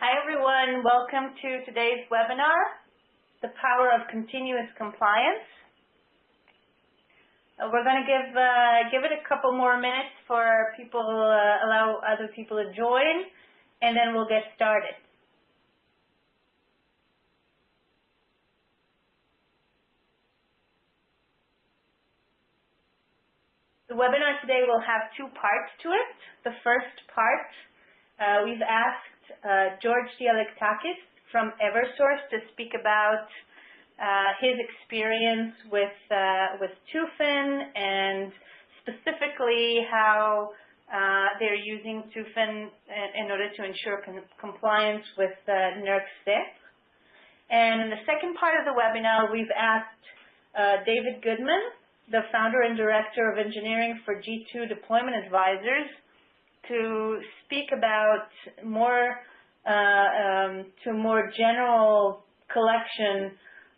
Hi everyone, welcome to today's webinar, The Power of Continuous Compliance. We're going to give it a couple more minutes for people, allow other people to join, and then we'll get started. The webinar today will have two parts to it. The first part, we've asked George Dialektakis from Eversource to speak about his experience with Tufin and specifically how they're using Tufin in order to ensure compliance with NERC CIP. And in the second part of the webinar, we've asked David Goodman, the founder and director of engineering for G2 Deployment Advisors, to speak about more general collection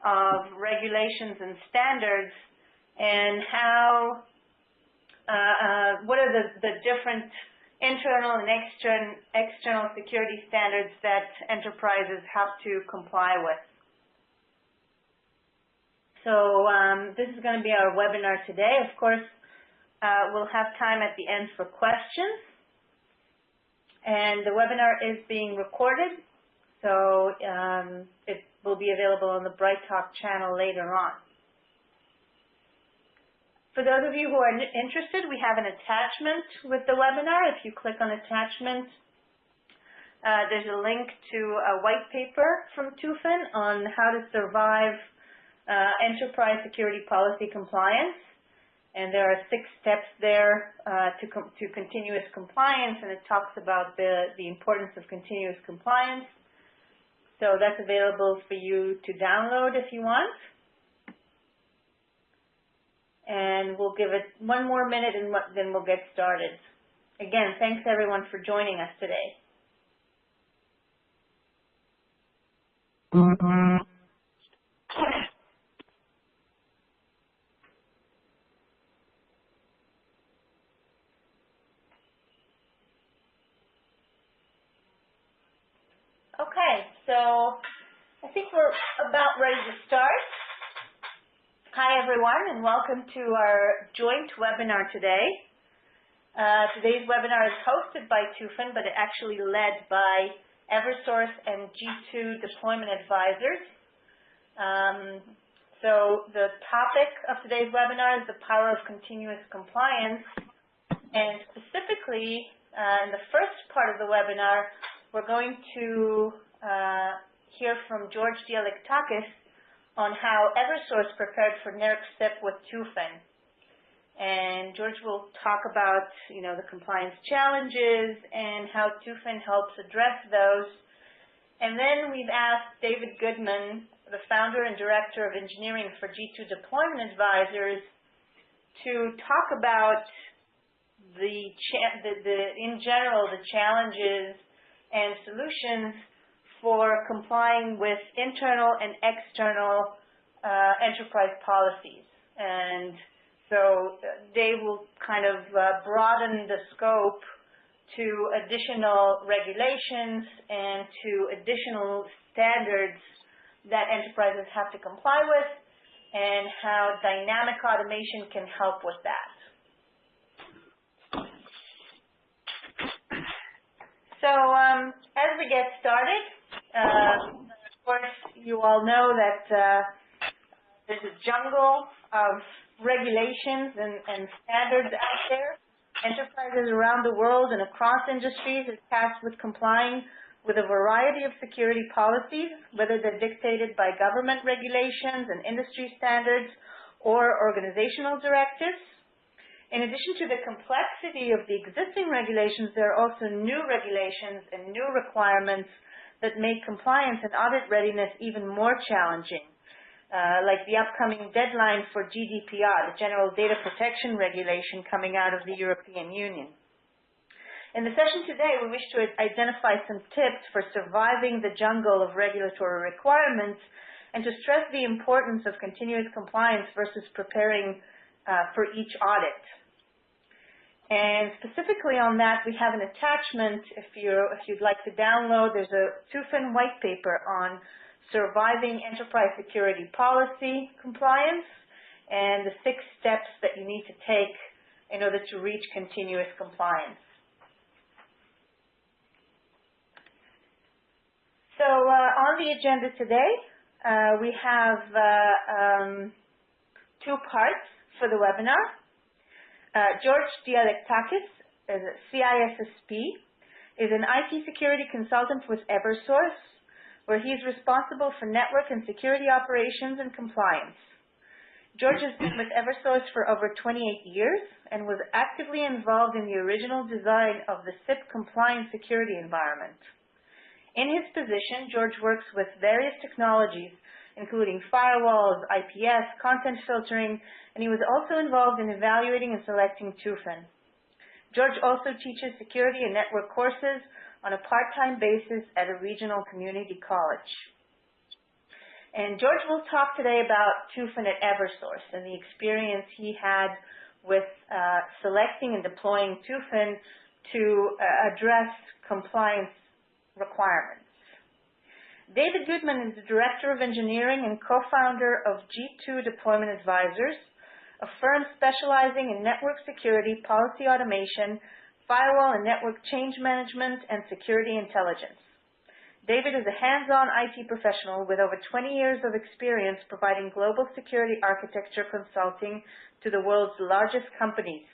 of regulations and standards and how what are the different internal and external security standards that enterprises have to comply with. So this is going to be our webinar today. Of course, we'll have time at the end for questions. And the webinar is being recorded, so it will be available on the Bright Talk channel later on. For those of you who are interested, we have an attachment with the webinar. If you click on attachment, there's a link to a white paper from Tufin on how to survive enterprise security policy compliance. And there are 6 steps there to continuous compliance, and it talks about the importance of continuous compliance. So that's available for you to download if you want. And we'll give it one more minute and then we'll get started. Again, thanks everyone for joining us today. Okay, so I think we're about ready to start. Hi everyone, and welcome to our joint webinar today. Today's webinar is hosted by Tufin, but actually led by Eversource and G2 Deployment Advisors. So the topic of today's webinar is the power of continuous compliance, and specifically in the first part of the webinar, we're going to hear from George Dialektakis on how Eversource prepared for NERC CIP with Tufin. And George will talk about, the compliance challenges and how Tufin helps address those. And then we've asked David Goodman, the founder and director of engineering for G2 Deployment Advisors, to talk about in general the challenges and solutions for complying with internal and external enterprise policies. And so they will kind of broaden the scope to additional regulations and to additional standards that enterprises have to comply with, and how dynamic automation can help with that. So as we get started, of course, you all know that there's a jungle of regulations and standards out there. Enterprises around the world and across industries are tasked with complying with a variety of security policies, whether they're dictated by government regulations and industry standards or organizational directives. In addition to the complexity of the existing regulations, there are also new regulations and new requirements that make compliance and audit readiness even more challenging, like the upcoming deadline for GDPR, the General Data Protection Regulation coming out of the European Union. In the session today, we wish to identify some tips for surviving the jungle of regulatory requirements and to stress the importance of continuous compliance versus preparing for each audit. And specifically on that, we have an attachment. If you'd like to download, there's a Tufin white paper on surviving enterprise security policy compliance and the 6 steps that you need to take in order to reach continuous compliance. So on the agenda today, we have 2 parts for the webinar. George Dialektakis, is a CISSP, is an IT security consultant with Eversource, where he is responsible for network and security operations and compliance. George has been with Eversource for over 28 years and was actively involved in the original design of the CIP compliance security environment. In his position, George works with various technologies, including firewalls, IPS, content filtering, and he was also involved in evaluating and selecting Tufin. George also teaches security and network courses on a part-time basis at a regional community college. And George will talk today about Tufin at Eversource and the experience he had with selecting and deploying Tufin to address compliance requirements. David Goodman is the Director of Engineering and co-founder of G2 Deployment Advisors, a firm specializing in network security, policy automation, firewall and network change management, and security intelligence. David is a hands-on IT professional with over 20 years of experience providing global security architecture consulting to the world's largest companies.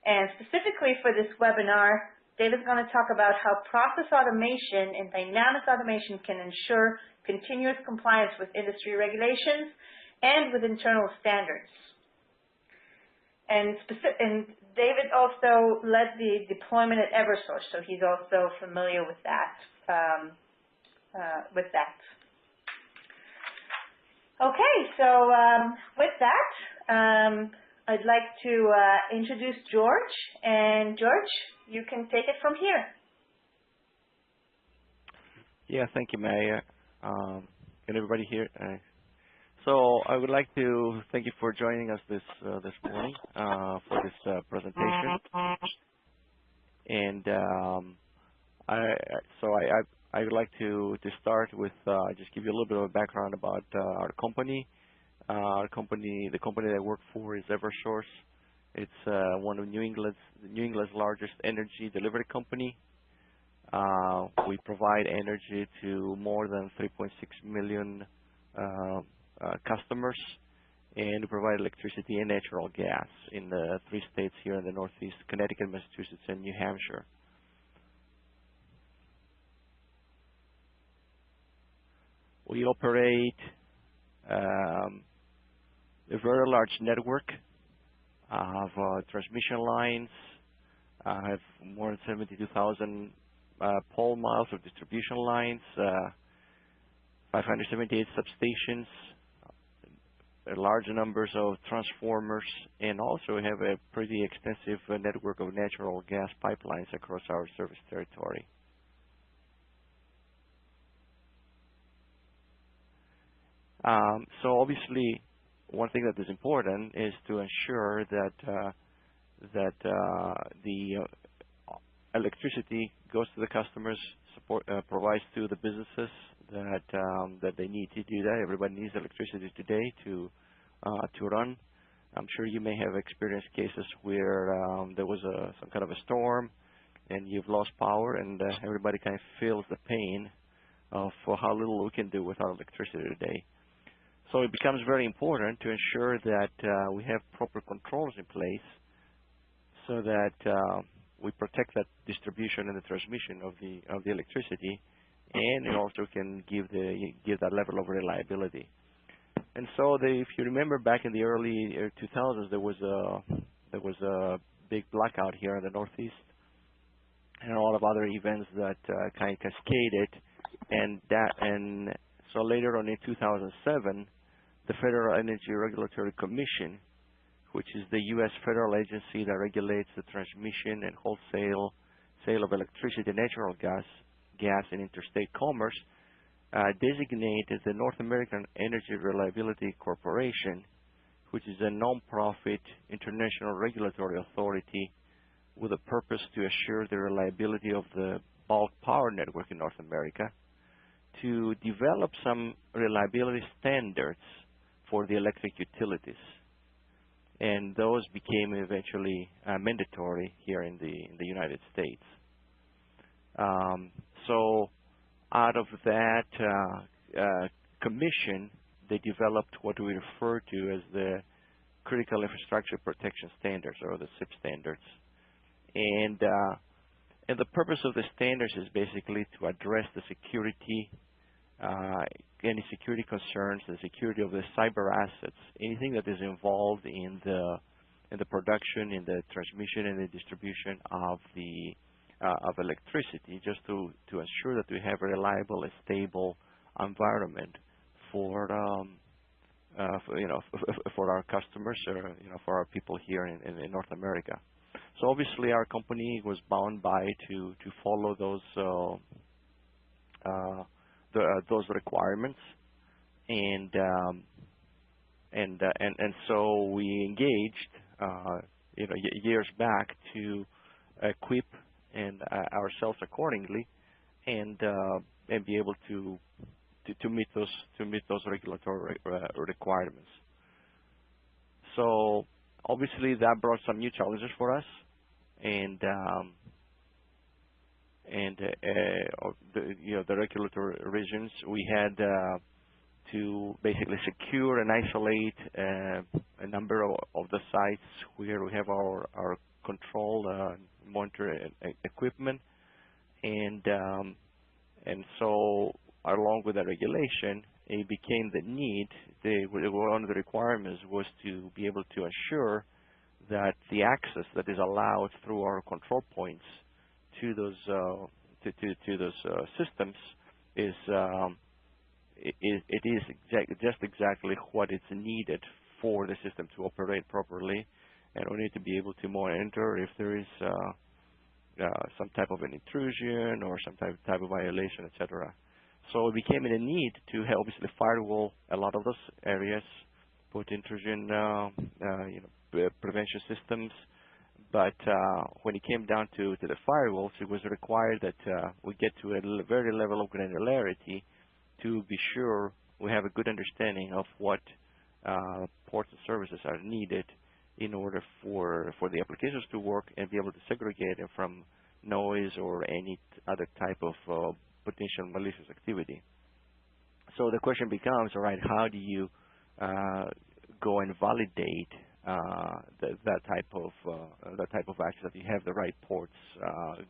And specifically for this webinar, David's going to talk about how process automation and dynamic automation can ensure continuous compliance with industry regulations and with internal standards. And David also led the deployment at Eversource, so he's also familiar with that. Okay, so with that, I'd like to introduce George, and George, you can take it from here. Yeah, thank you, Maya. Can everybody hear? So I would like to thank you for joining us this morning for this presentation. And I would like to start with just give you a little bit of a background about our company. The company that I work for is Eversource. It's one of New England's largest energy delivery company. We provide energy to more than 3.6 million customers, and we provide electricity and natural gas in the 3 states here in the Northeast: Connecticut, Massachusetts, and New Hampshire. We operate a very large network of transmission lines. I have more than 72,000 pole miles of distribution lines, 578 substations, large numbers of transformers, and also we have a pretty extensive network of natural gas pipelines across our service territory. So obviously, one thing that is important is to ensure that the electricity goes to the customers, provides to the businesses that they need to do that. Everybody needs electricity today to run. I'm sure you may have experienced cases where there was some kind of a storm and you've lost power, and everybody kind of feels the pain of how little we can do without electricity today. So it becomes very important to ensure that we have proper controls in place so that we protect that distribution and the transmission of the electricity, and it also can give that level of reliability. And so if you remember back in the early 2000s, there was a big blackout here in the Northeast, and a lot of other events that kind of cascaded, and so later on in 2007, the Federal Energy Regulatory Commission, which is the U.S. federal agency that regulates the transmission and wholesale sale of electricity and natural gas and interstate commerce, designated the North American Energy Reliability Corporation, which is a non-profit international regulatory authority with a purpose to assure the reliability of the bulk power network in North America, to develop some reliability standards for the electric utilities. And those became eventually mandatory here in the United States. So out of that commission, they developed what we refer to as the Critical Infrastructure Protection Standards, or the CIP standards. And the purpose of the standards is basically to address the security, any security concerns, the security of the cyber assets, anything that is involved in the production, in the transmission, and the distribution of electricity, just to ensure that we have a reliable and stable environment for for our customers, or for our people here in North America. So obviously, our company was bound by to follow those requirements, and so we engaged years back to equip and ourselves accordingly, and be able to meet those regulatory requirements. So obviously that brought some new challenges for us, and the regulatory reasons we had to basically secure and isolate a number of the sites where we have our control monitor equipment, and so along with the regulation, it became the need. One of the requirements was to be able to ensure that the access that is allowed through our control points to those systems is just exactly what is needed for the system to operate properly, and we need to be able to monitor if there is some type of an intrusion or some type of violation, etc. So it became a need to obviously firewall a lot of those areas, put intrusion prevention systems. But when it came down to the firewalls, it was required that we get to a very level of granularity to be sure we have a good understanding of what ports and services are needed in order for the applications to work and be able to segregate them from noise or any other type of potential malicious activity. So the question becomes, all right, how do you go and validate that type of access, that you have the right ports?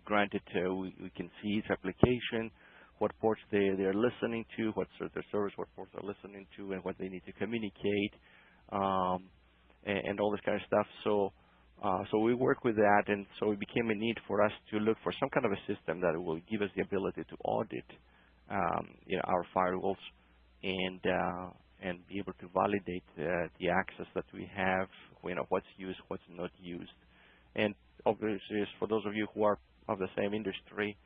Granted, we can see each application, what ports they are listening to, what their service, what ports are listening to, and what they need to communicate, and all this kind of stuff. So we work with that, and so it became a need for us to look for some kind of a system that will give us the ability to audit our firewalls and be able to validate the access that we have, what's used, what's not used. And obviously, for those of you who are of the same industry,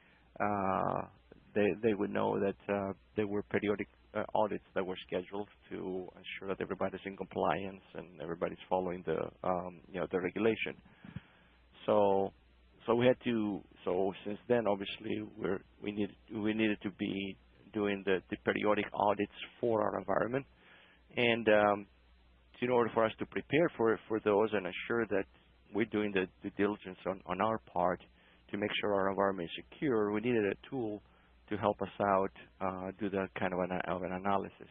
they would know that there were periodic audits that were scheduled to ensure that everybody's in compliance and everybody's following the regulation. So we had to. So since then, obviously, we needed to be doing the periodic audits for our environment, and in order for us to prepare for those and ensure that we're doing the due diligence on our part to make sure our environment is secure, we needed a tool to help us out do that kind of an analysis.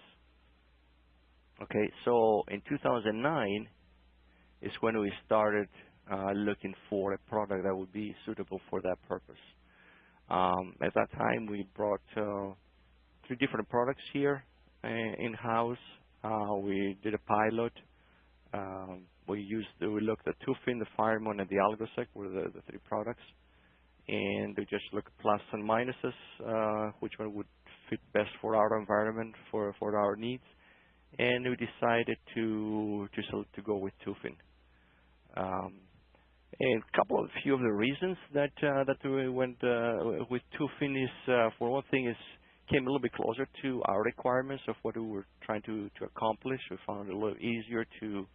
Okay, so in 2009 is when we started looking for a product that would be suitable for that purpose. At that time, we brought 3 different products here in-house. We did a pilot. We looked at Tufin, the Fireman, and the AlgoSec were the 3 products. And we just looked at plus and minuses, which one would fit best for our environment, for our needs. And we decided to go with Tufin. And a few of the reasons that we went with Tufin is, for one thing, came a little bit closer to our requirements of what we were trying to accomplish. We found it a little easier to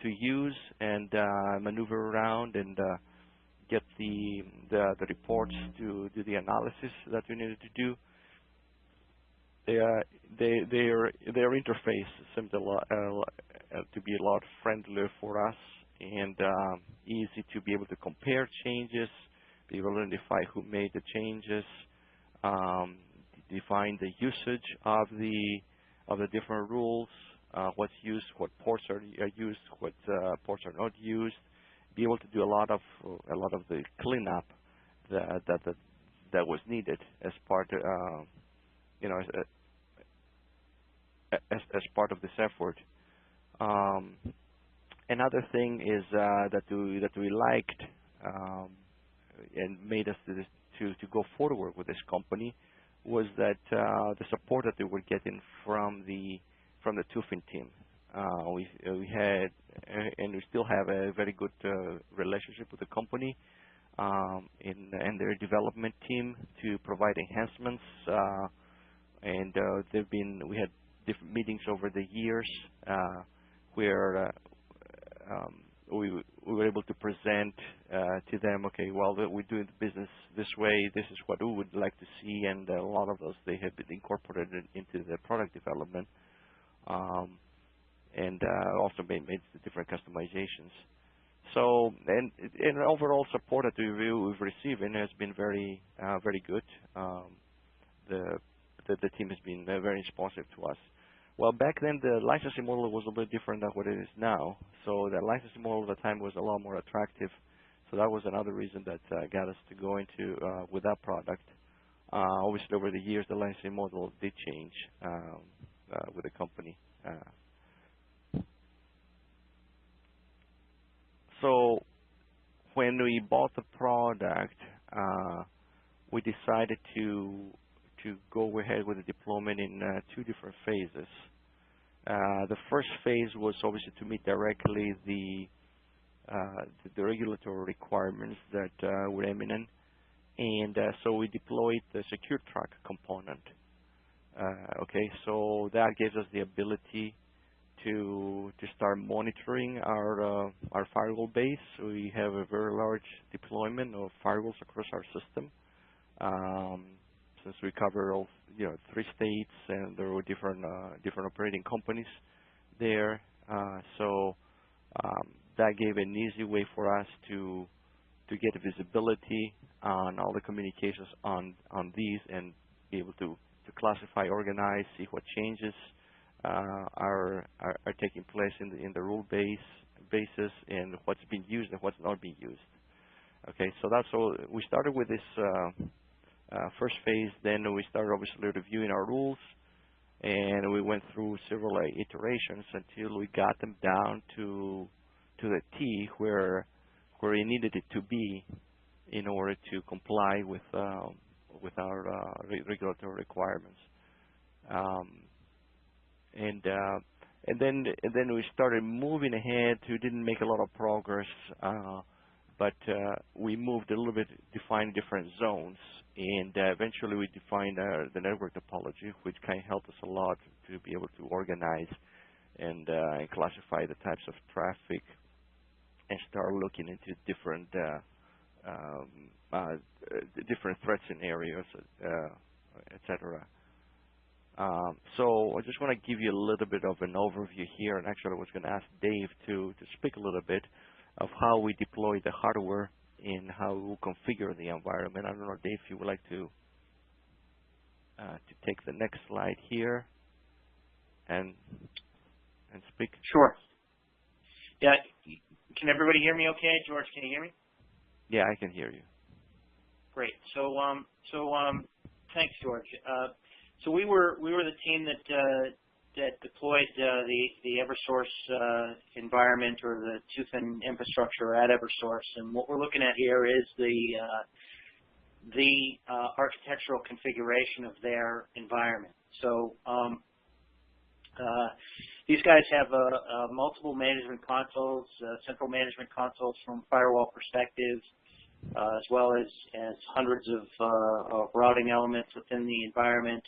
to use and maneuver around and get the reports to do the analysis that we needed to do. Their interface seemed to be a lot friendlier for us and easy to be able to compare changes, be able to identify who made the changes, define the usage of the different rules, what's used, what ports are used, what ports are not used. Be able to do a lot of the cleanup that was needed as part, as part of this effort. Another thing is that we liked and made us to go forward with this company was that the support that they were getting from the Tufin team. We had and we still have a very good relationship with the company and their development team to provide enhancements. And we had different meetings over the years where we were able to present to them, okay, well, we're doing the business this way. This is what we would like to see, and a lot of those they have been incorporated into the product development, and also made the different customizations. So, and overall support that we've received has been very good. The team has been very responsive to us. Well, back then the licensing model was a little bit different than what it is now. So the licensing model at the time was a lot more attractive. So that was another reason that got us to go into with that product. Obviously, over the years, the licensing model did change with the company. So when we bought the product, we decided to go ahead with the deployment in 2 different phases. The first phase was obviously to meet directly the regulatory requirements that were imminent, and so we deployed the secure track component. Okay, so that gives us the ability to start monitoring our firewall base. We have a very large deployment of firewalls across our system. Since we cover all 3 states and there were different operating companies there, so that gave an easy way for us to get visibility on all the communications on these and be able to classify, organize, see what changes are taking place in the rule basis and what's being used and what's not being used. Okay, so that's all. We started with this first phase. Then we started obviously reviewing our rules, and we went through several iterations until we got them down to the T where we needed it to be in order to comply with our regulatory requirements. And then we started moving ahead. We didn't make a lot of progress, but we moved a little bit, defined different zones, and eventually we defined the network topology, which kind of helped us a lot to be able to organize and classify the types of traffic and start looking into different threat scenarios, etc. So I just want to give you a little bit of an overview here, and actually I was going to ask Dave to speak a little bit of how we deploy the hardware and how we configure the environment. I don't know, Dave, if you would like to take the next slide here and speak. Sure. Yeah. Can everybody hear me okay? George, can you hear me? Yeah, I can hear you. Great. So thanks, George. So we were the team that deployed the Eversource environment or the Tufin infrastructure at Eversource, and what we're looking at here is the architectural configuration of their environment. So these guys have multiple management consoles, central management consoles from firewall perspective, as well as hundreds of routing elements within the environment.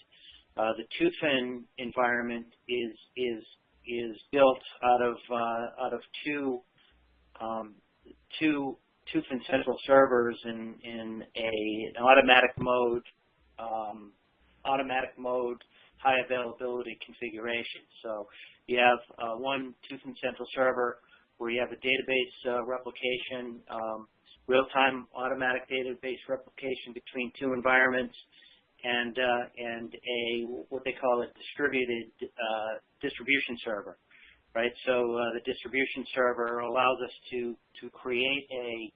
The Tufin environment is is built out of two Tufin central servers in an automatic mode high availability configuration. So you have one Tufin central server where you have a database replication, real-time automatic database replication between two environments, and what they call a distributed distribution server, right? So the distribution server allows us to create a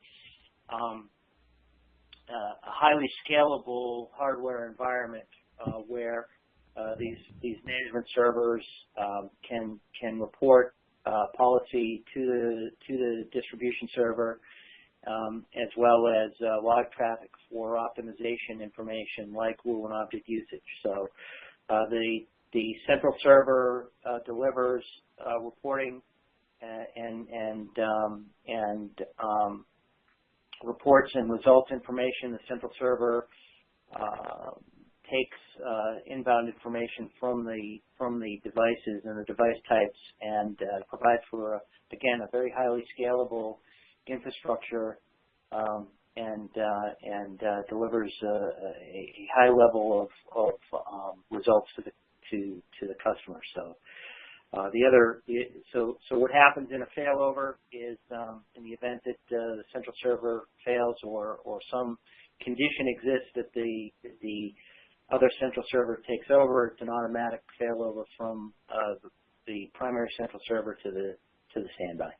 highly scalable hardware environment where these management servers can report policy to the distribution server, as well as log traffic for optimization information like rule and object usage. So the central server delivers reporting and reports and results information. The central server takes inbound information from the devices and the device types and provides for again a very highly scalable infrastructure and delivers a high level of results to the customer. So so what happens in a failover is in the event that the central server fails or some condition exists that the other central server takes over, it's an automatic failover from the primary central server to the standby.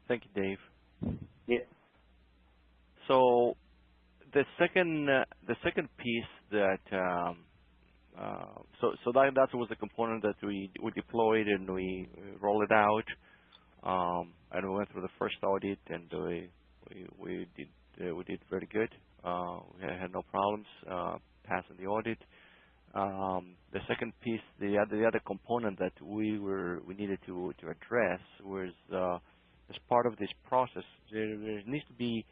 Thank you, Dave. Yeah. So the second piece that that was the component that we deployed and we rolled it out, and we went through the first audit, and we did very good. We had no problems passing the audit. The second piece, the other component that we needed to address was as part of this process, there needs to be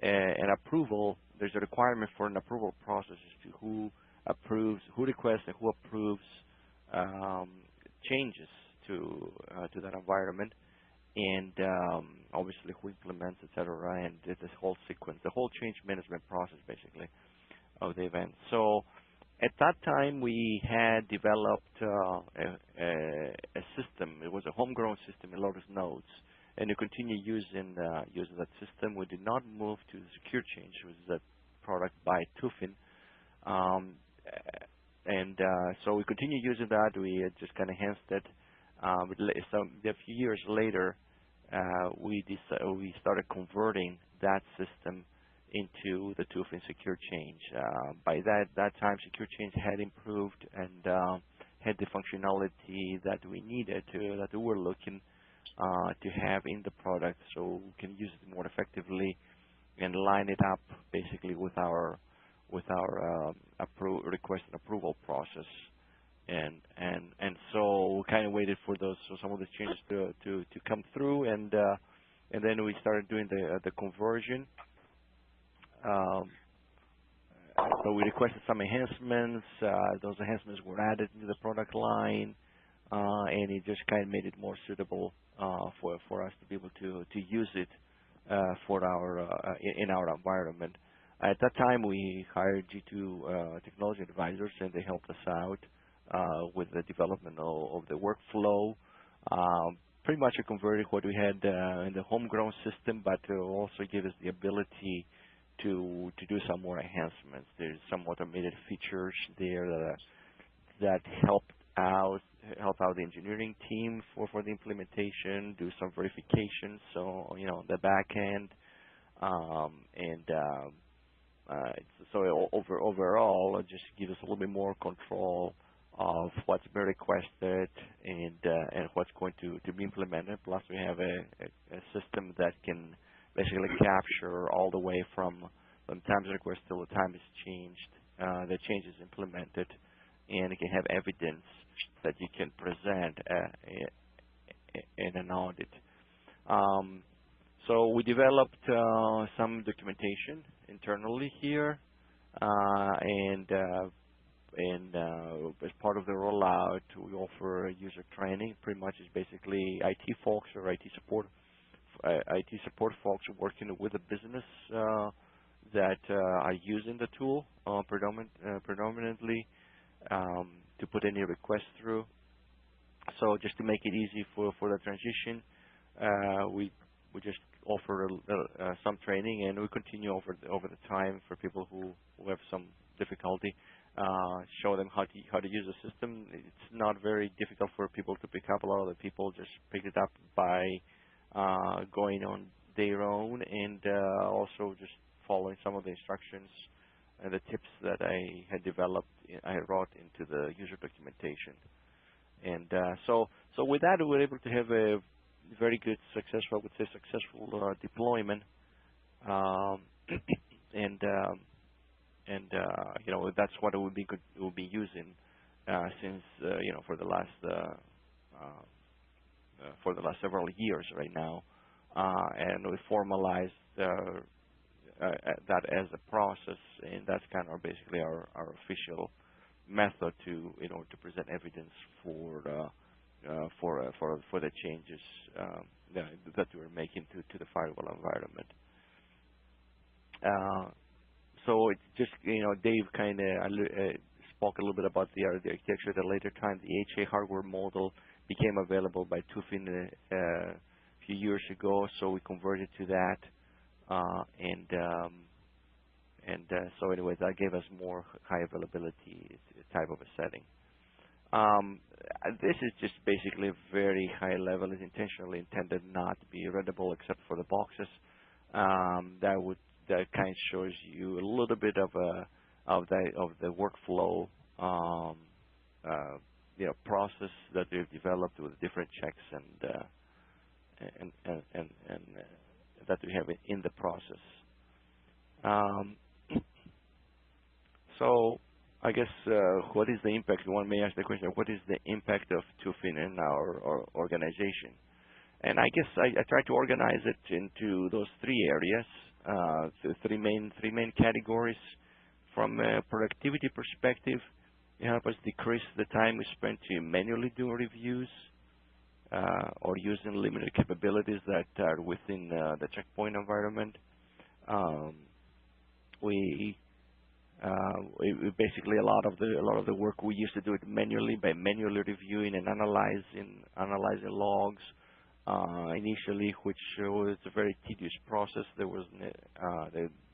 an approval. There's a requirement for an approval process as to who approves, who requests, and who approves changes to that environment, and obviously who implements, etc. And this whole sequence, the whole change management process, basically, of the event. So at that time, we had developed a system. It was a homegrown system in Lotus Nodes, and we continue using that system. We did not move to the Secure Change, which is a product by Tufin. So we continue using that. We just kind of enhanced it. So a few years later, we started converting that system into the Tufin Secure Change. By that time, Secure Change had improved and had the functionality that we needed that we were looking to have in the product, so we can use it more effectively and line it up basically with our request and approval process. And so we kind of waited for some of the changes to come through, and then we started doing the conversion. So we requested some enhancements. Those enhancements were added into the product line, and it just kind of made it more suitable for us to be able to use it for in our environment. At that time, we hired G2 technology advisors, and they helped us out with the development of the workflow. Pretty much converted what we had in the homegrown system, but also give us the ability to do some more enhancements. There's some automated features there that help out the engineering team for the implementation, do some verification. So the back end, so overall, just give us a little bit more control of what's been requested and what's going to be implemented. Plus, we have a system that can basically capture all the way from the time is requested till the time is changed, the change is implemented, and it can have evidence that you can present in an audit. So we developed some documentation internally here, and and as part of the rollout, we offer user training. Pretty much is basically IT folks or IT support folks working with the business that are using the tool predominantly to put any requests through. So just to make it easy for the transition, we just offer some training, and we continue over the time for people who have some difficulty. Show them how to use the system. It's not very difficult for people to pick up. A lot of the people just pick it up by going on their own, and also just following some of the instructions and the tips that I had developed, I wrote into the user documentation. And so with that, we were able to have a very good, successful deployment, and that's what we'll be using since for the last several years right now, and we formalized that as a process, and that's kind of basically our official method to present evidence for the changes that we're making to the firewall environment. So it's just Dave kind of spoke a little bit about the architecture. At a later time, the HA hardware model became available by Tufin a few years ago, so we converted to that, so anyway, that gave us more high availability type of a setting. This is just basically very high level. It's intentionally intended not to be readable except for the boxes. That kind of shows you a little bit of the workflow process that we've developed with different checks and that we have in the process. So I guess what is the impact? One may ask the question: what is the impact of Tufin in our organization? And I guess I try to organize it into those three areas, three main categories. From a productivity perspective, it helps us decrease the time we spend to manually do reviews or using limited capabilities that are within the checkpoint environment. We basically a lot of the work we used to do it manually by manually reviewing and analyzing logs initially, which was a very tedious process. There was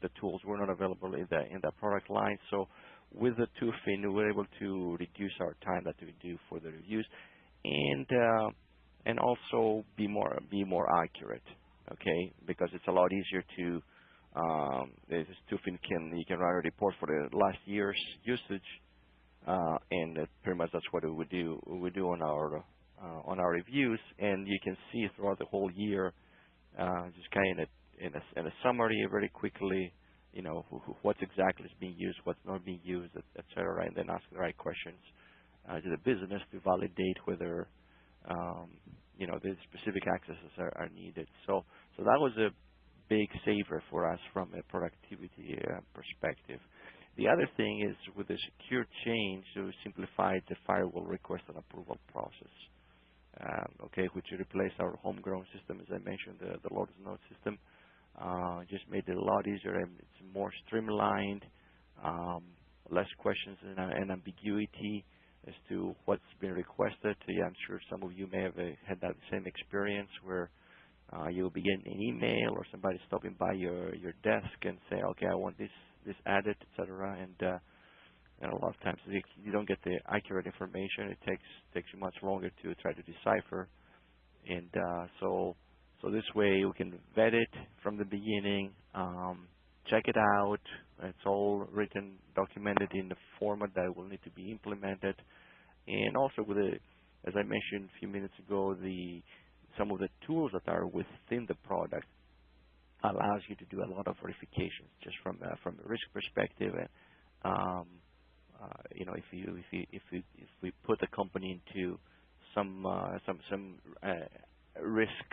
the tools were not available in the product line. So with the Tufin, we were able to reduce our time that we do for the reviews, and also be more accurate. Okay, because it's a lot easier to this Tufin you can write a report for the last year's usage, and pretty much that's what we do on our reviews, and you can see throughout the whole year, just kind of in a summary very quickly, what's exactly is being used, what's not being used, etc., and then ask the right questions to the business to validate whether the specific accesses are needed. So that was a big saver for us from a productivity perspective. The other thing is with the secure change, we simplified the firewall request and approval process. Which replaced our homegrown system, as I mentioned, the Lotus Note system. Just made it a lot easier, and it's more streamlined, less questions and ambiguity as to what's been requested. Yeah, I'm sure some of you may have had that same experience where you'll be getting an email or somebody stopping by your desk and say, okay, I want this added, etc. And a lot of times you don't get the accurate information. It takes you much longer to try to decipher. And so this way we can vet it from the beginning, check it out. It's all written, documented in the format that will need to be implemented. And also with as I mentioned a few minutes ago, some of the tools that are within the product allows you to do a lot of verifications just from a risk perspective. And if we put the company into some risk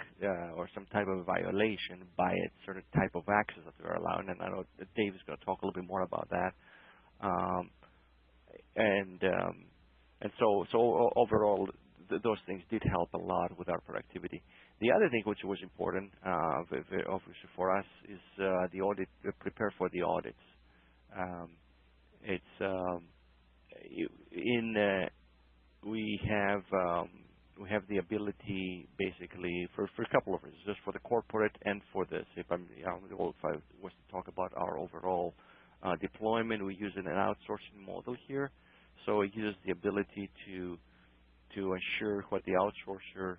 or some type of violation by a certain type of access that we're allowing, and I know Dave is going to talk a little bit more about that. and so overall, those things did help a lot with our productivity. The other thing which was important, obviously for us, is the audit. Prepare for the audits. We have the ability basically for a couple of reasons, just for the corporate and for the SIP. If I was to talk about our overall deployment, we use an outsourcing model here, so it uses the ability to ensure what the outsourcer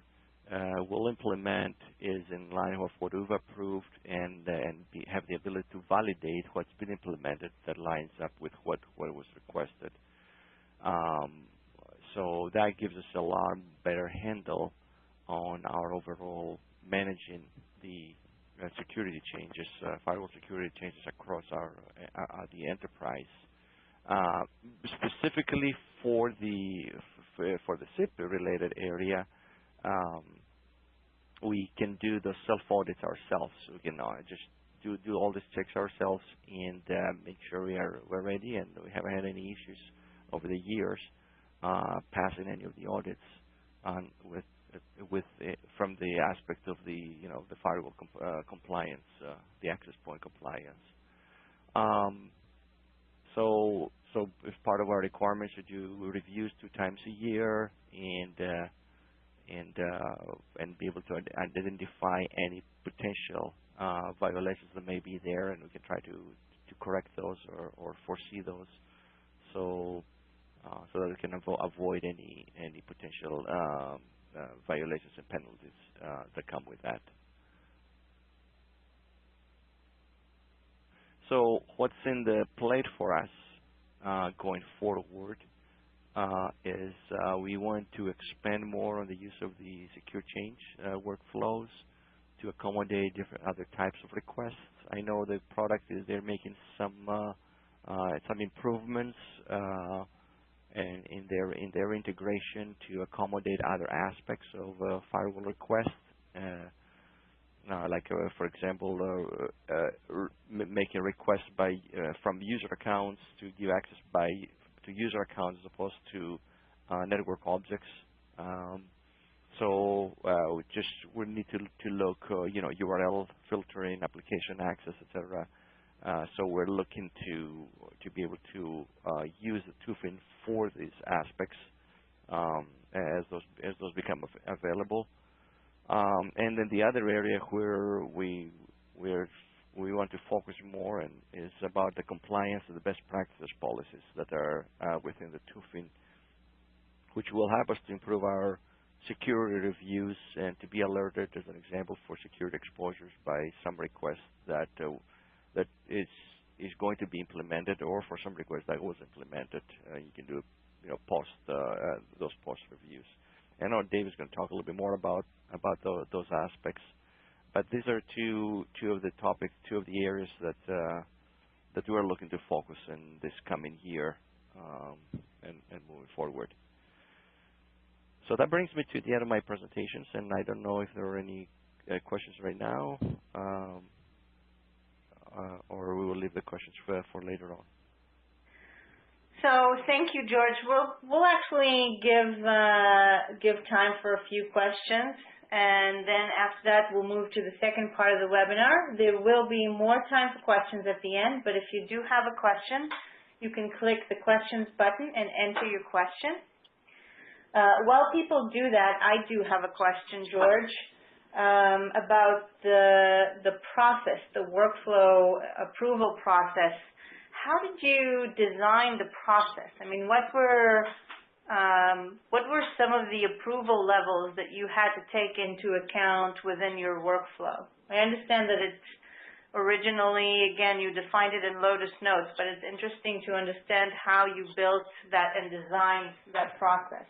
will implement is in line with what we've approved, and have the ability to validate what's been implemented that lines up with what was requested. So that gives us a lot better handle on our overall managing the security changes, firewall security changes across the enterprise. Specifically for the SIP related area, we can do the self audits ourselves. So we can just do all these checks ourselves and make sure we're ready, and we haven't had any issues over the years passing any of the audits from the aspect of the firewall compliance, the access point compliance. So as part of our requirements to do reviews 2 times a year and be able to identify any potential violations that may be there, and we can try to correct those or foresee those, so that we can avoid any potential violations and penalties that come with that. So what's in the plate for us going forward is we want to expand more on the use of the secure change workflows to accommodate different other types of requests. I know the product they're making some improvements and in their integration to accommodate other aspects of firewall requests. For example, making requests from user accounts to give access to user accounts as opposed to network objects. So we need to look, URL filtering, application access, etc. So we're looking to be able to use the Tufin for these aspects as those become available. And then the other area where we want to focus more and is about the compliance of the best practices policies that are within the Tufin, which will help us to improve our security reviews and to be alerted, as an example, for security exposures by some request that is going to be implemented, or for some request that was implemented. You can do those post reviews. I know Dave is going to talk a little bit more about those aspects, but these are two of the topics, two of the areas that we are looking to focus in this coming year and moving forward. So that brings me to the end of my presentations, and I don't know if there are any questions right now, or we will leave the questions for later on. So thank you, George. We'll actually give time for a few questions, and then after that we'll move to the second part of the webinar. There will be more time for questions at the end, but if you do have a question, you can click the questions button and enter your question. While people do that, I do have a question, George, about the process, the workflow approval process. How did you design the process? I mean, what were some of the approval levels that you had to take into account within your workflow? I understand that it's originally, again, you defined it in Lotus Notes, but it's interesting to understand how you built that and designed that process.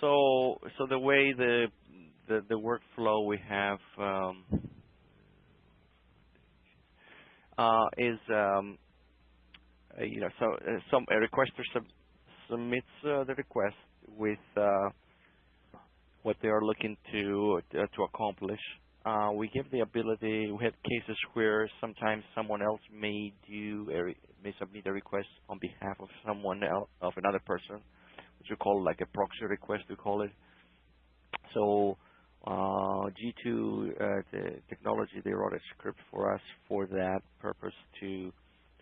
So the way the workflow we have is, a requester submits the request with what they are looking to accomplish, We give the ability. We have cases where sometimes someone else may submit a request on behalf of someone else, of another person, which we call like a proxy request. We call it. So G2 the technology, they wrote a script for us for that purpose to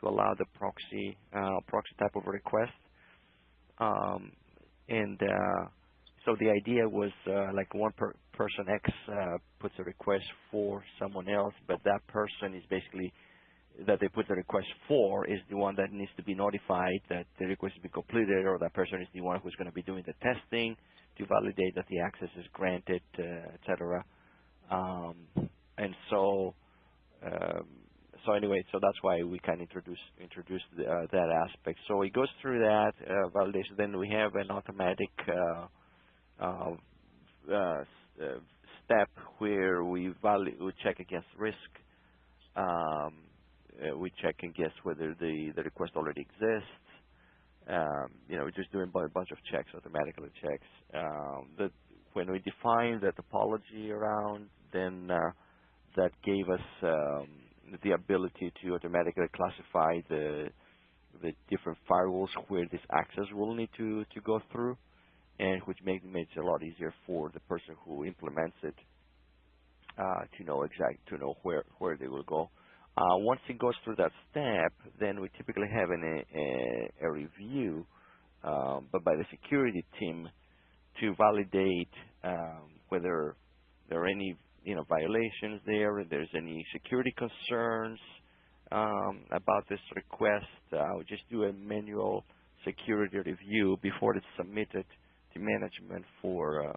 allow the proxy type of request. So the idea was like one person X puts a request for someone else, but that person is basically that they put the request for is the one that needs to be notified that the request has been completed, or that person is the one who's going to be doing the testing to validate that the access is granted, etc. And so anyway, so that's why we can introduce that aspect. So it goes through that validation. Then we have an automatic step where we check against risk. We check against whether the request already exists. We're just doing a bunch of checks, automatically checks. When we define the topology around, then that gave us the ability to automatically classify the different firewalls where this access will need to go through, and which makes it a lot easier for the person who implements it to know where they will go. Once it goes through that step, then we typically have a review, but by the security team to validate whether there are any violations there, if there's any security concerns about this request. We just do a manual security review before it's submitted to management for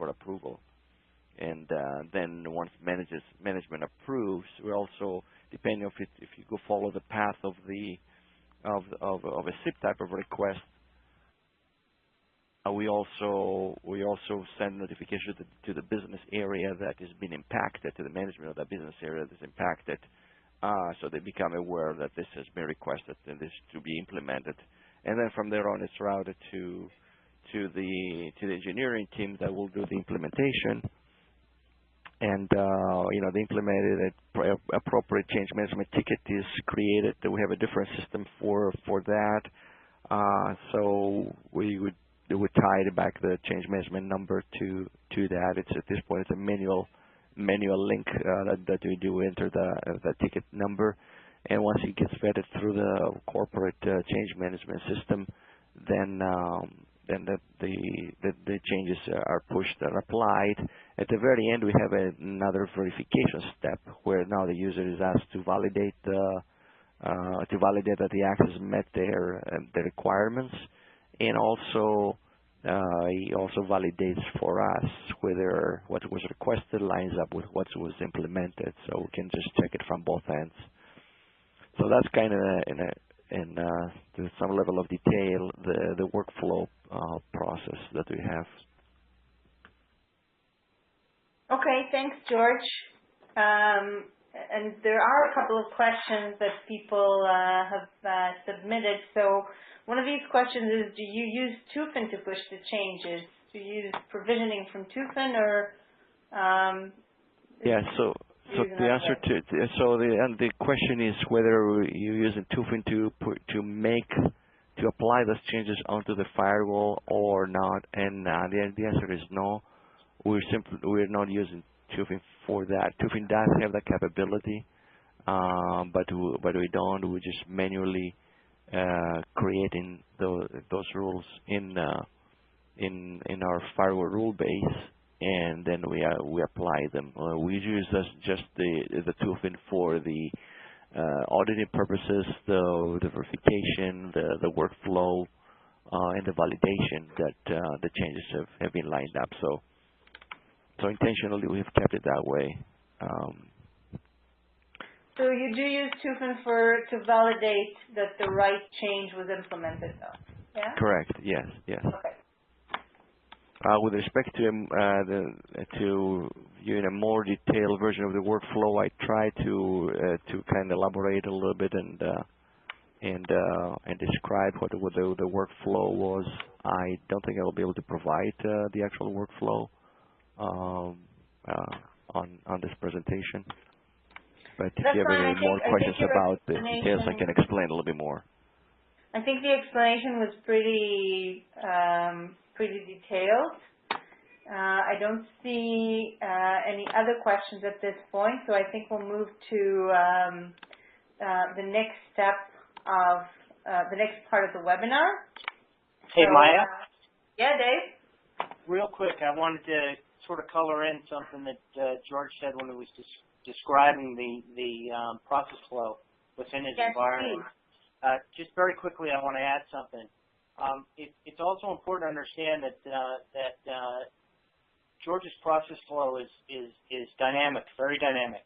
approval. And then once management approves, we also, depending if you go follow the path of a SIP type of request, we also send notification to the business area that has been impacted, to the management of that business area that's impacted, so they become aware that this has been requested and this to be implemented. And then from there on, it's routed to the engineering team that will do the implementation. And the implemented appropriate change management ticket is created. We have a different system for that. So we would tie back the change management number to that. It's at this point it's a manual link that we do enter the ticket number, and once it gets vetted through the corporate change management system, then the changes are pushed and applied. At the very end, we have another verification step where now the user is asked to validate that the access met their requirements, and also he also validates for us whether what was requested lines up with what was implemented, so we can just check it from both ends. So that's kind of to some level of detail the workflow process that we have. Okay, thanks, George. And there are a couple of questions that people have submitted. So one of these questions is, do you use Tufin to push the changes? Do you use provisioning from Tufin, or? Yeah. So the answer the question is whether you use Tufin to apply those changes onto the firewall or not, and the answer is no. We're not using Tufin for that. Tufin does have that capability, but we don't. We just manually creating those rules in our firewall rule base, and then we apply them. We use just the Tufin for the auditing purposes, the verification, the workflow, and the validation that the changes have been lined up. So intentionally, we have kept it that way. So you do use Tufin to validate that the right change was implemented, though? Yeah. Correct. Yes. Okay. With respect to viewing a more detailed version of the workflow, I try to kind of elaborate a little bit and describe what the workflow was. I don't think I will be able to provide the actual workflow on on this presentation. But if That's you have fine. any more questions about the details, I can explain a little bit more. I think the explanation was pretty detailed. I don't see any other questions at this point, so I think we'll move to the next step of the next part of the webinar. Hey, So, Maya? Yeah, Dave? Real quick, I wanted to sort of color in something that George said when he was describing the process flow within his environment. Just very quickly, I want to add something. It's also important to understand that George's process flow is dynamic, very dynamic,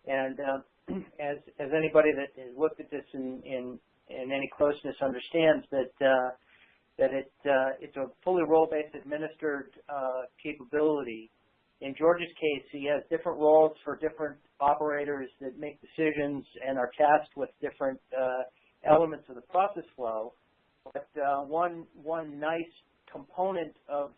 and as anybody that has looked at this in any closeness understands that it's a fully role-based administered capability. In George's case, he has different roles for different operators that make decisions and are tasked with different elements of the process flow. But one nice component of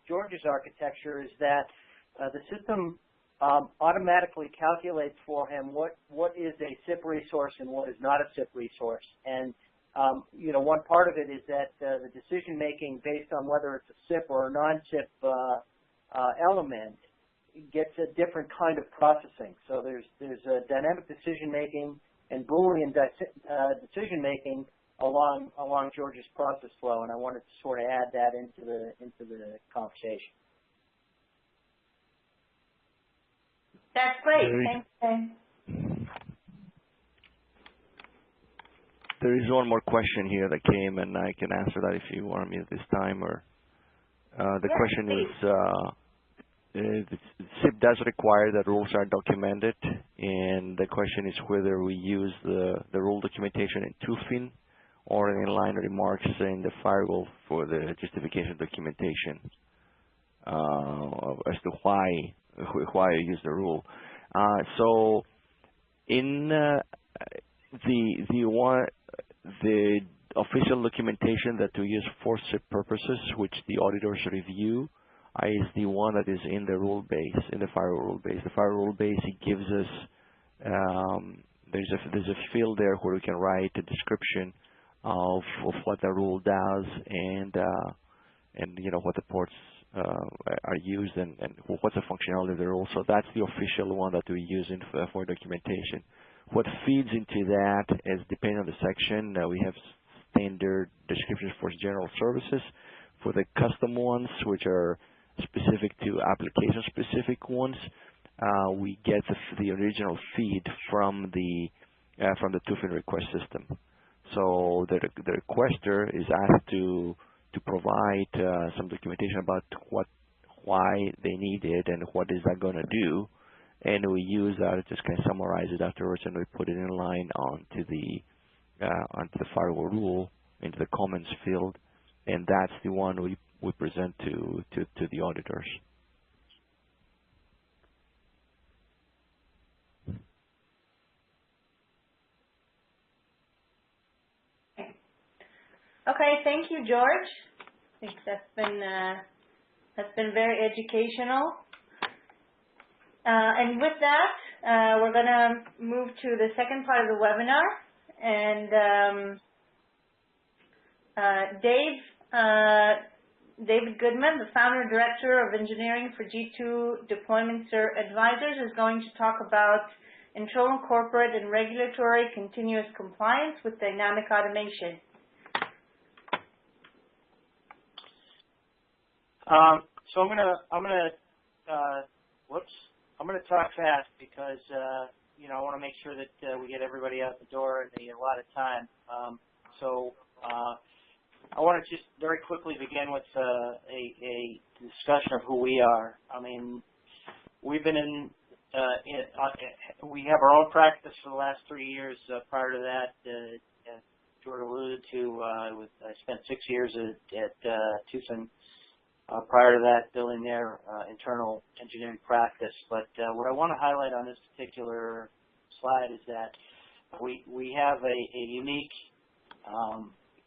George's architecture is that the system automatically calculates for him what is a SIP resource and what is not a SIP resource. And you know, one part of it is that the decision making based on whether it's a SIP or a non-SIP element gets a different kind of processing. So there's a dynamic decision making and Boolean decision making along George's process flow, and I wanted to sort of add that into the conversation. That's great. Thanks, Dave. There is one more question here that came, and I can answer that if you want me at this time. Or the question is, SIP does require that rules are documented, and the question is whether we use the rule documentation in Tufin or in line remarks in the firewall for the justification documentation as to why you use the rule. So in the official documentation that we use for SIP purposes, which the auditors review, is the one that is in the rule base, in the firewall rule base. The firewall rule base, it gives us there's a field there where we can write a description of what the rule does and you know what the ports are used and what's the functionality of the rule. So that's the official one that we use for documentation. What feeds into that is depending on the section. We have standard descriptions for general services. For the custom ones, which are specific to application-specific ones, we get the original feed from the Tufin request system. So the requester is asked to provide some documentation about why they need it and what is that going to do, and we use that to just kind of summarize it afterwards, and we put it in line onto the firewall rule into the comments field, and that's the one we present to the auditors. Okay, thank you, George. I think that's been very educational. And with that, we're going to move to the second part of the webinar. And David Goodman, the founder and director of engineering for G2 Deployment Advisors, is going to talk about internal, corporate, and regulatory continuous compliance with dynamic automation. So I'm gonna talk fast because you know, I want to make sure that we get everybody out the door in a lot of time. So I want to just very quickly begin with a discussion of who we are. I mean, we've been we have our own practice for the last 3 years. Prior to that, as George alluded to, I spent 6 years at Tufin. Prior to that, building their internal engineering practice. But what I want to highlight on this particular slide is that we have a unique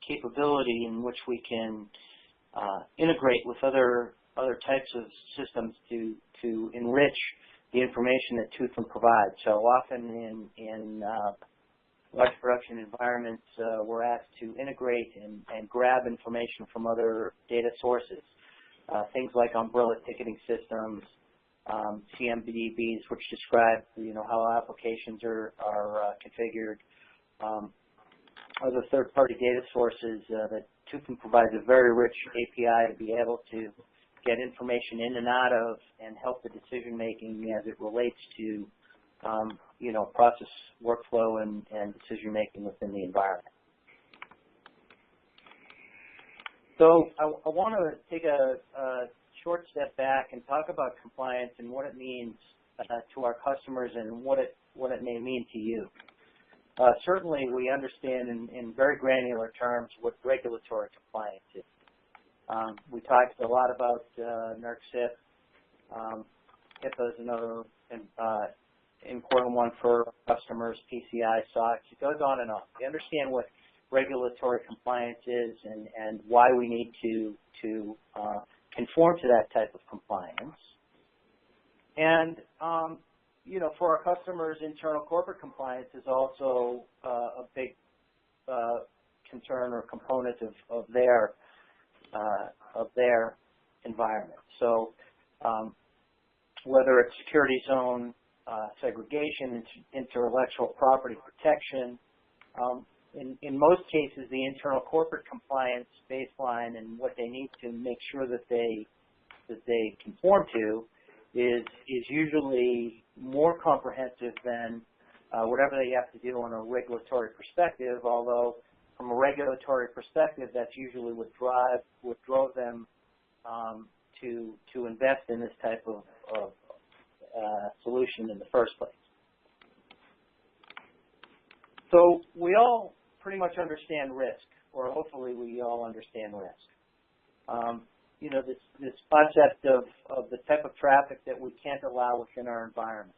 capability in which we can integrate with other types of systems to enrich the information that Tufin provides. So often in large production environments, we're asked to integrate and grab information from other data sources, things like umbrella ticketing systems, CMDBs, which describe how applications are configured, other third-party data sources that Tufin provides a very rich API to be able to get information in and out of and help the decision making as it relates to process workflow and decision making within the environment. So I want to take a short step back and talk about compliance and what it means to our customers and what it may mean to you. Certainly, we understand in very granular terms what regulatory compliance is. We talked a lot about NERC CIP. HIPAA is another important one for customers, PCI, SOX. It goes on and on. We understand what regulatory compliance is and why we need to conform to that type of compliance. And for our customers, internal corporate compliance is also a big concern or component of their environment. So whether it's security zone segregation, intellectual property protection, in most cases, the internal corporate compliance baseline and what they need to make sure that they conform to is usually more comprehensive than whatever they have to do on a regulatory perspective. Although from a regulatory perspective, that's usually what drove them to invest in this type of solution in the first place. So we all pretty much understand risk, or hopefully we all understand risk. This concept of the type of traffic that we can't allow within our environment,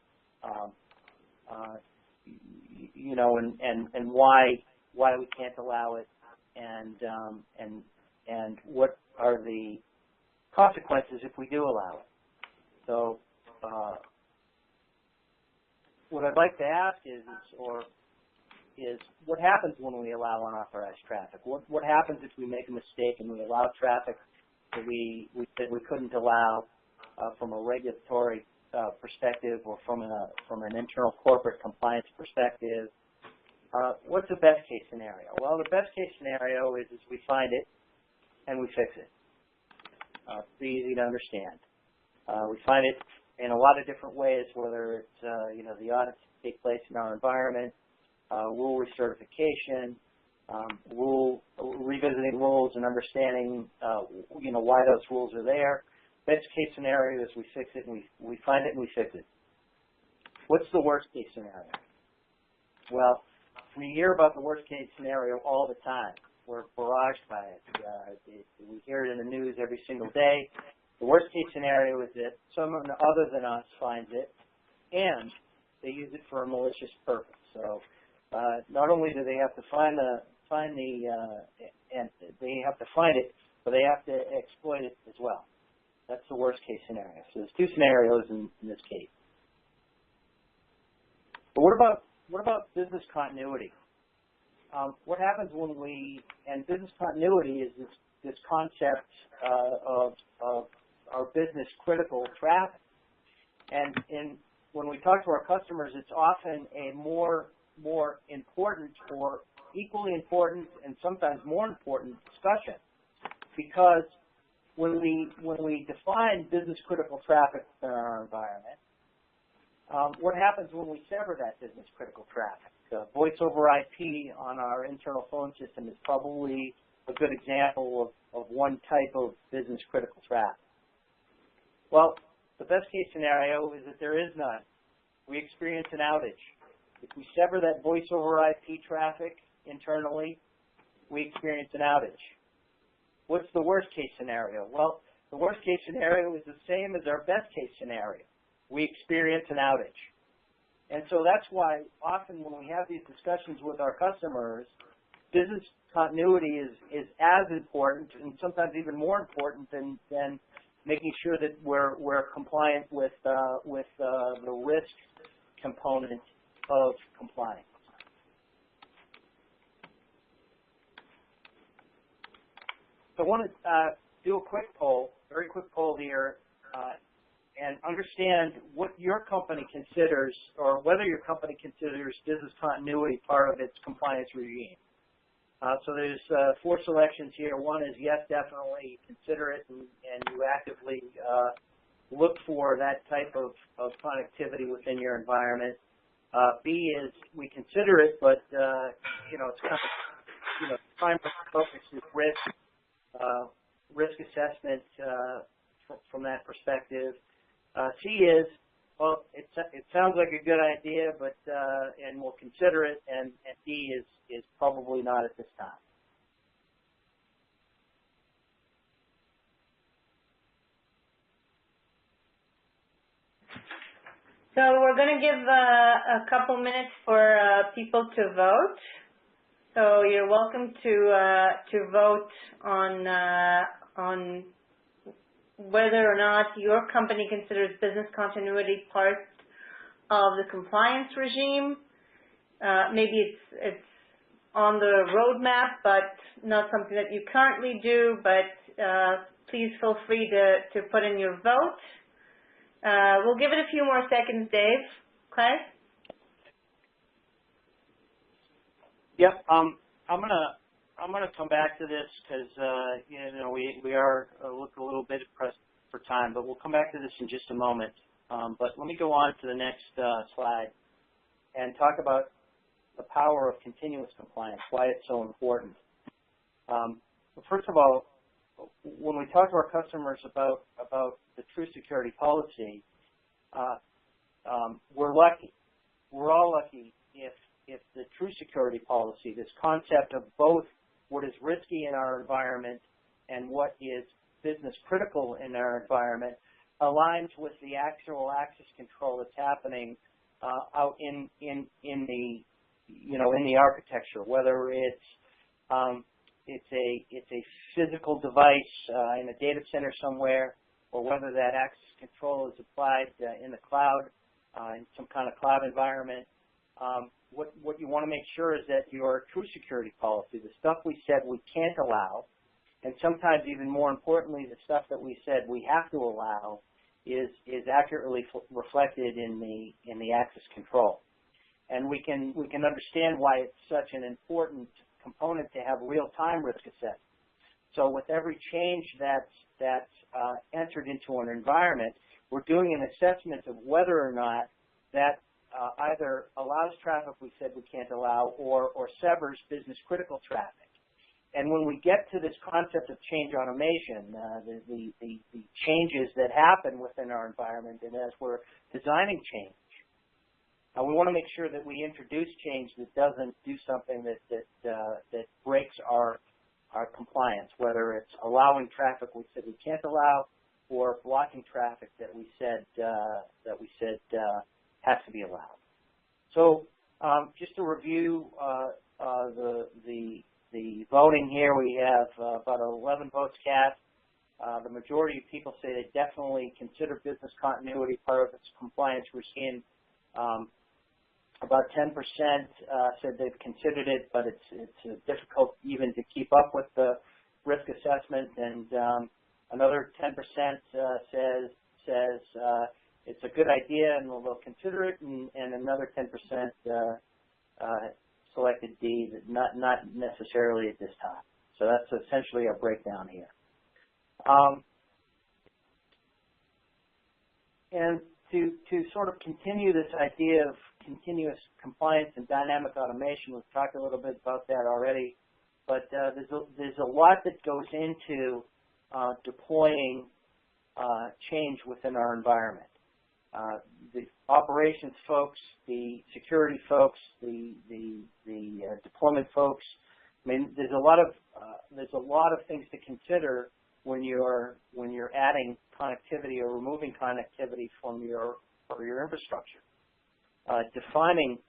and why we can't allow it, and what are the consequences if we do allow it. So what I'd like to ask is what happens when we allow unauthorized traffic? What happens if we make a mistake and we allow traffic that we couldn't allow from a regulatory perspective or from an internal corporate compliance perspective? What's the best case scenario? Well, the best case scenario is we find it and we fix it. It's pretty easy to understand. We find it in a lot of different ways, whether it's the audits that take place in our environment, rule recertification, revisiting rules and understanding why those rules are there. Best case scenario is we fix it and we find it and we fix it. What's the worst case scenario? Well, we hear about the worst case scenario all the time. We're barraged by it. We hear it in the news every single day. The worst case scenario is that someone other than us finds it and they use it for a malicious purpose. So not only do they have to find it, but they have to exploit it as well. That's the worst case scenario. So there's two scenarios in this case. But what about business continuity? What happens when business continuity is this concept of our business critical traffic. And when we talk to our customers, it's often a more important or equally important and sometimes more important discussion, because when we define business critical traffic in our environment, what happens when we sever that business critical traffic? Voice over IP on our internal phone system is probably a good example of one type of business critical traffic. Well, the best case scenario is that there is none. We experience an outage. If we sever that voice over IP traffic internally, we experience an outage. What's the worst case scenario? Well, the worst case scenario is the same as our best case scenario. We experience an outage. And so that's why often when we have these discussions with our customers, business continuity is as important and sometimes even more important than making sure that we're compliant with the risk component of compliance. So I want to do a quick poll, very quick poll here, and understand what your company considers, or whether your company considers business continuity part of its compliance regime. So there's 4 selections here. One is yes, definitely consider it, and you actively look for that type of connectivity within your environment. B is we consider it, but it's kind of primary focus is risk assessment from that perspective. C is, well, it sounds like a good idea, but and we'll consider it, and D is probably not at this time. So we're going to give a couple minutes for people to vote. So you're welcome to vote on whether or not your company considers business continuity part of the compliance regime. Maybe it's on the roadmap, but not something that you currently do, but please feel free to put in your vote. We'll give it a few more seconds, Dave. Okay? Yep. I'm gonna come back to this because we are a little bit pressed for time, but we'll come back to this in just a moment. But let me go on to the next slide and talk about the power of continuous compliance, why it's so important. First of all, when we talk to our customers about the true security policy, we're lucky. We're all lucky if the true security policy, this concept of both what is risky in our environment and what is business critical in our environment, aligns with the actual access control that's happening out in the architecture, whether it's a physical device in a data center somewhere, or whether that access control is applied in the cloud, in some kind of cloud environment. What you want to make sure is that your true security policy, the stuff we said we can't allow, and sometimes even more importantly, the stuff that we said we have to allow, is accurately reflected in the access control. And we can understand why it's such an important component to have real-time risk assessment. So with every change that's entered into an environment, we're doing an assessment of whether or not that either allows traffic we said we can't allow, or severs business critical traffic. And when we get to this concept of change automation, the changes that happen within our environment, and as we're designing change, we want to make sure that we introduce change that doesn't do something that breaks our compliance, whether it's allowing traffic we said we can't allow, or blocking traffic that we said has to be allowed. So just to review the voting here, we have about 11 votes cast. The majority of people say they definitely consider business continuity part of its compliance regime. About 10% said they've considered it, but it's difficult even to keep up with the risk assessment. And another 10% says it's a good idea and they'll consider it, and another 10% selected D, not necessarily at this time. So that's essentially our breakdown here. And to sort of continue this idea of continuous compliance and dynamic automation, we've talked a little bit about that already, but there's a lot that goes into deploying change within our environment. The operations folks, the security folks, the deployment folks. I mean, there's a lot of things to consider when you're adding connectivity or removing connectivity from your infrastructure. Defining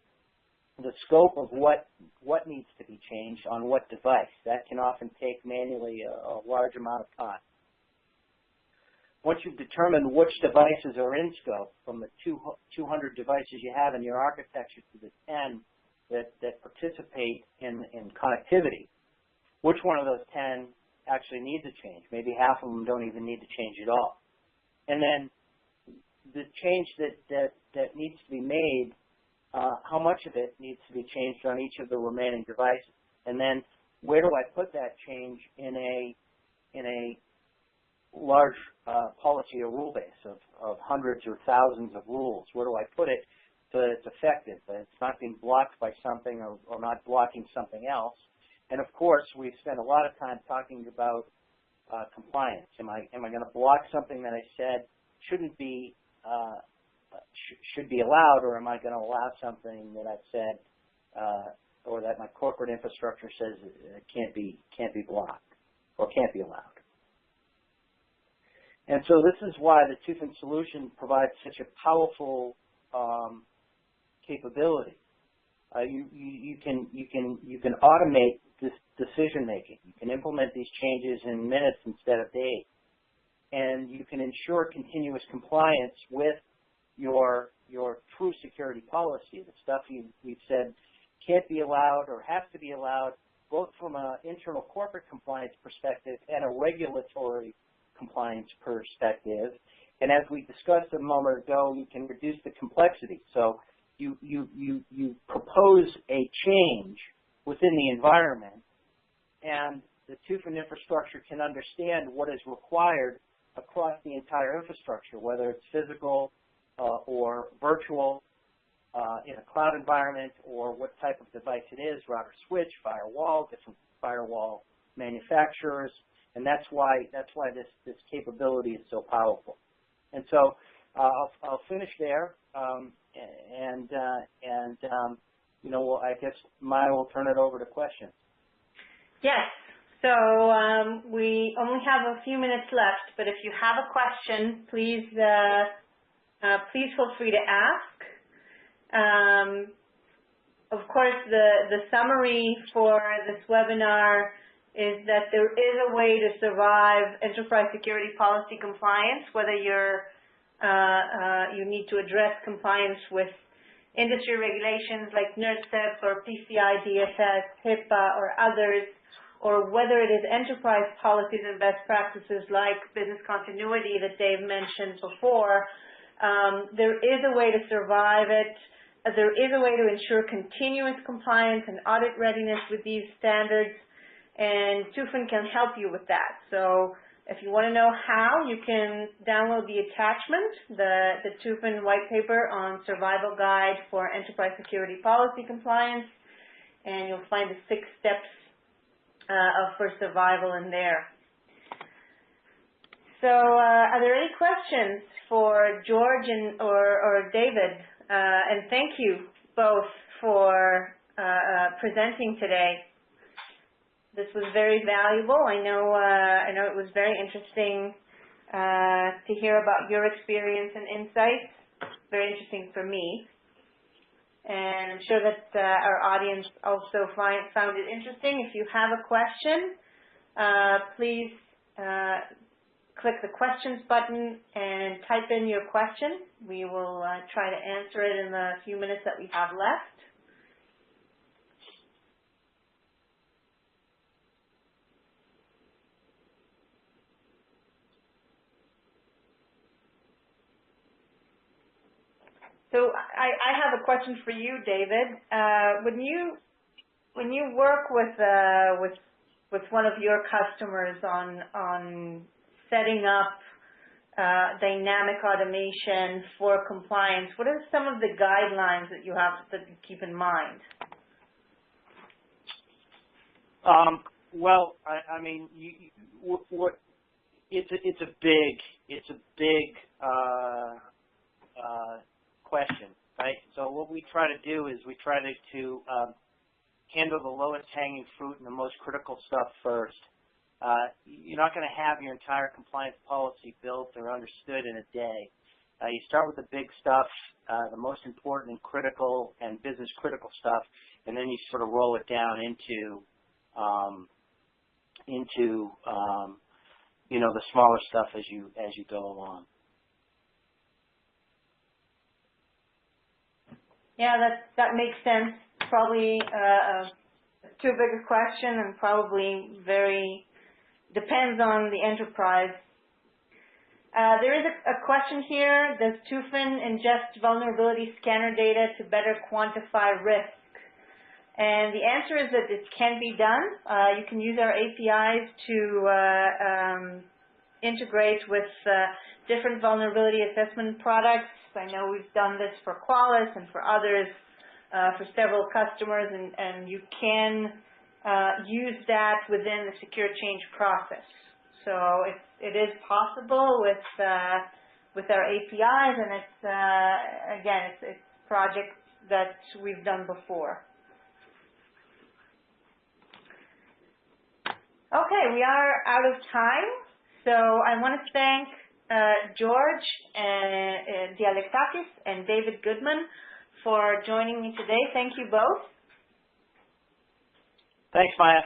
the scope of what needs to be changed on what device, that can often take manually a large amount of time. once you've determined which devices are in scope from the 200 devices you have in your architecture to the 10 that participate in connectivity, which one of those 10 actually needs a change? Maybe half of them don't even need to change at all. And then the change that needs to be made, how much of it needs to be changed on each of the remaining devices? And then where do I put that change in a large policy or rule base of hundreds or thousands of rules? Where do I put it so that it's effective, that it's not being blocked by something or not blocking something else? And of course, we've spent a lot of time talking about compliance. Am I going to block something that I said shouldn't be should be allowed, or am I going to allow something that I've said or that my corporate infrastructure says can't be blocked or can't be allowed? And so this is why the Tufin solution provides such a powerful capability. You can automate this decision making. You can implement these changes in minutes instead of days, and you can ensure continuous compliance with your true security policy. The stuff we've said can't be allowed or has to be allowed, both from an internal corporate compliance perspective and a regulatory compliance perspective. And as we discussed a moment ago, you can reduce the complexity. So you propose a change within the environment, and the Tufin infrastructure can understand what is required across the entire infrastructure, whether it's physical or virtual, in a cloud environment, or what type of device it is, router switch, firewall, different firewall manufacturers, and that's why this capability is so powerful. And so I'll finish there, you know, I guess Maya will turn it over to questions. Yes. So we only have a few minutes left, but if you have a question, please feel free to ask. Of course, the summary for this webinar is that there is a way to survive enterprise security policy compliance, whether you need to address compliance with industry regulations like NERC CIP or PCI DSS, HIPAA, or others, or whether it is enterprise policies and best practices like business continuity that Dave mentioned before. There is a way to survive it. There is a way to ensure continuous compliance and audit readiness with these standards, and Tufin can help you with that. So if you want to know how, you can download the attachment, the Tufin white paper on Survival Guide for Enterprise Security Policy Compliance, and you'll find the 6 steps for survival in there. So are there any questions for George or David? And thank you both for presenting today. This was very valuable. I know it was very interesting to hear about your experience and insights. Very interesting for me. And I'm sure that our audience also found it interesting. If you have a question, please click the questions button and type in your question. We will try to answer it in the few minutes that we have left. So I have a question for you, David. When you work with one of your customers on setting up dynamic automation for compliance, what are some of the guidelines that you have to keep in mind? Well, I mean, it's a big question, right? So what we try to do is we try to handle the lowest hanging fruit and the most critical stuff first. You're not going to have your entire compliance policy built or understood in a day. You start with the big stuff, the most important and critical and business critical stuff, and then you sort of roll it down into the smaller stuff as you go along. Yeah, that makes sense. Probably too big a question, and probably depends on the enterprise. There is a question here. Does Tufin ingest vulnerability scanner data to better quantify risk? And the answer is that it can be done. You can use our APIs to integrate with different vulnerability assessment products. I know we've done this for Qualys and for others, for several customers, and you can use that within the secure change process. So it is possible with our APIs, and it's projects that we've done before. Okay, we are out of time, so I want to thank George Dialektakis and David Goodman for joining me today. Thank you both. Thanks, Maya.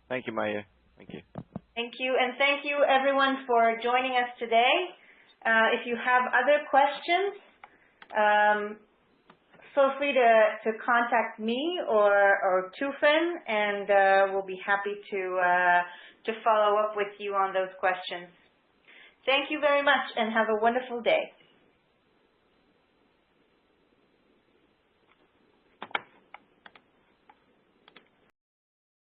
Thank you, Maya. Thank you. Thank you, and thank you everyone for joining us today. If you have other questions, feel free to contact me or Tufin, and we'll be happy to follow up with you on those questions. Thank you very much, and have a wonderful day.